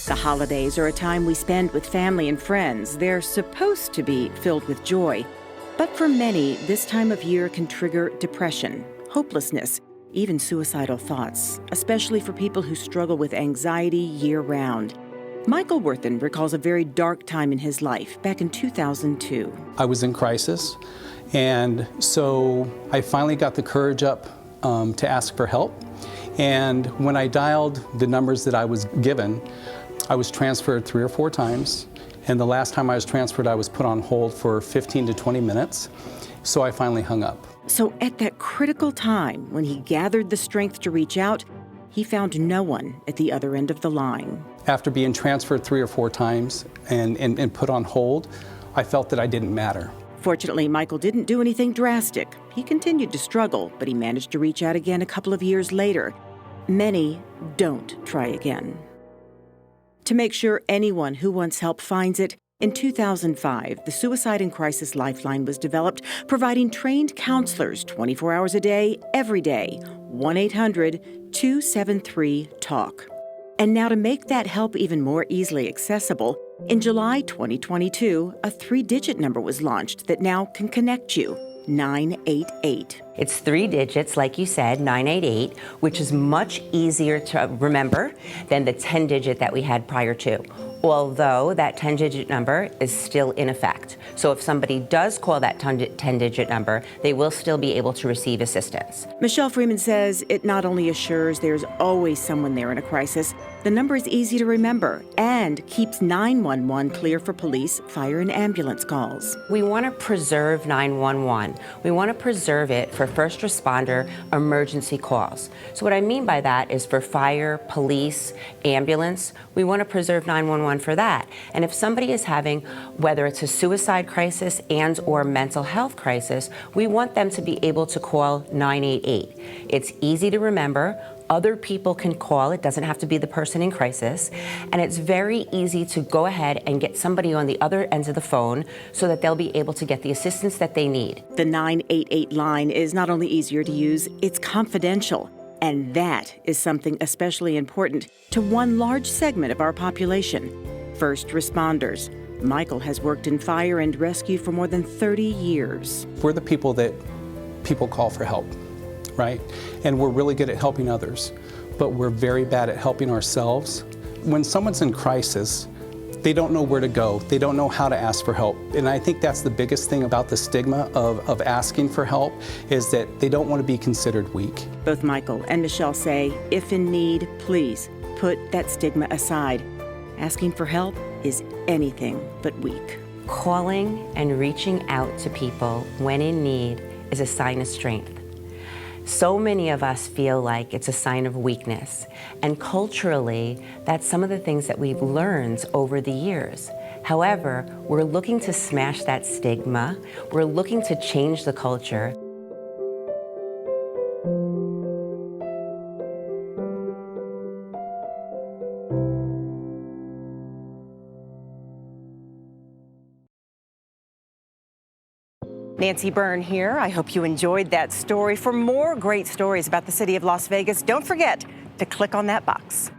The holidays are a time we spend with family and friends. They're supposed to be filled with joy. But for many, this time of year can trigger depression, hopelessness, even suicidal thoughts, especially for people who struggle with anxiety year-round. Michael Worthen recalls a very dark time in his life back in 2002. I was in crisis, and so I finally got the courage up to ask for help. And when I dialed the numbers that I was given, I was transferred 3 or 4 times. And the last time I was transferred, I was put on hold for 15 to 20 minutes. So I finally hung up. So at that critical time, when he gathered the strength to reach out, he found no one at the other end of the line. After being transferred 3 or 4 times and put on hold, I felt that I didn't matter. Fortunately, Michael didn't do anything drastic. He continued to struggle, but he managed to reach out again a couple of years later. Many don't try again. To make sure anyone who wants help finds it, in 2005, the Suicide and Crisis Lifeline was developed, providing trained counselors 24 hours a day, every day. 1-800-273-TALK. And now to make that help even more easily accessible, in July 2022, a 3-digit number was launched that now can connect you. 988. It's 3 digits, like you said, 988, which is much easier to remember than the 10-digit that we had prior to, although that 10-digit number is still in effect. So if somebody does call that 10-digit number, they will still be able to receive assistance. Michele Freeman says it not only assures there's always someone there in a crisis, the number is easy to remember and keeps 911 clear for police, fire, and ambulance calls. We want to preserve 911. We want to preserve it for first responder emergency calls. So what I mean by that is for fire, police, ambulance, we want to preserve 911 for that. And if somebody is having, whether it's a suicide crisis and or mental health crisis, we want them to be able to call 988. It's easy to remember. Other people can call. It doesn't have to be the person in crisis. And it's very easy to go ahead and get somebody on the other end of the phone so that they'll be able to get the assistance that they need. The 988 line is not only easier to use, it's confidential. And that is something especially important to one large segment of our population, first responders. Michael has worked in fire and rescue for more than 30 years. We're the people that people call for help, right? And we're really good at helping others, but we're very bad at helping ourselves. When someone's in crisis, they don't know where to go. They don't know how to ask for help. And I think that's the biggest thing about the stigma of asking for help, is that they don't want to be considered weak. Both Michael and Michele say, if in need, please put that stigma aside. Asking for help is anything but weak. Calling and reaching out to people when in need is a sign of strength. So many of us feel like it's a sign of weakness, and culturally, that's some of the things that we've learned over the years. However, we're looking to smash that stigma. We're looking to change the culture. Nancy Byrne here. I hope you enjoyed that story. For more great stories about the city of Las Vegas, don't forget to click on that box.